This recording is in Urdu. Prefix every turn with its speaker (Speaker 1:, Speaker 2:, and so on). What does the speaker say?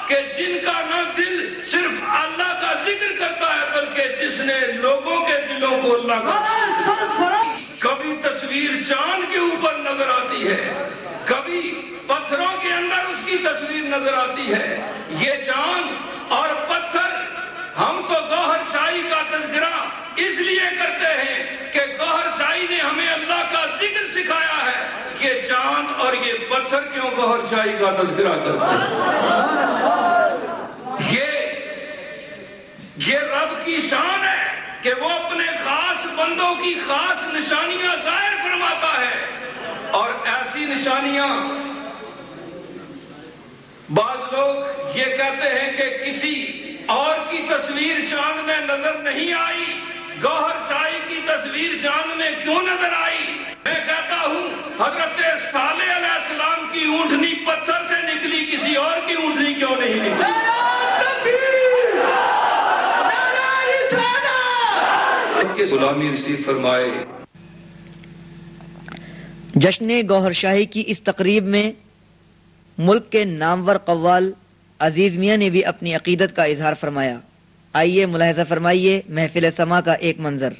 Speaker 1: کہ جن کا نہ دل صرف اللہ کا ذکر کرتا ہے بلکہ جس نے لوگوں کے دلوں کو اللہ کا کبھی تصویر چاند کے اوپر نظر آتی ہے، کبھی پتھروں کے اندر اس کی تصویر نظر آتی ہے۔ یہ چاند اور پتھر ہم تو گوہر شاہی کا تذکرہ اس لیے کرتے ہیں کہ گوہر شاہی نے ہمیں اللہ کا ذکر سکھایا ہے، یہ چاند اور یہ پتھر کیوں گوہر شاہی کا تذکرہ کرتے ہیں؟ یہ رب کی شان ہے کہ وہ اپنے خاص بندوں کی خاص نشانیاں ظاہر فرماتا ہے، اور ایسی نشانیاں بعض لوگ یہ کہتے ہیں کہ کسی اور کی تصویر چاند میں نظر نہیں آئی، گوہر شاہی کی تصویر چاند میں کیوں نظر آئی؟ میں کہتا ہوں حضرت صالح علیہ السلام کی اونٹنی پتھر سے نکلی، کسی اور کی اونٹنی کیوں نہیں نکلی؟ کہ غلامی نصیب فرمائے۔
Speaker 2: جشن گوہر شاہی کی اس تقریب میں ملک کے نامور قوال عزیز میاں نے بھی اپنی عقیدت کا اظہار فرمایا۔ آئیے ملاحظہ فرمائیے محفل سما کا ایک منظر۔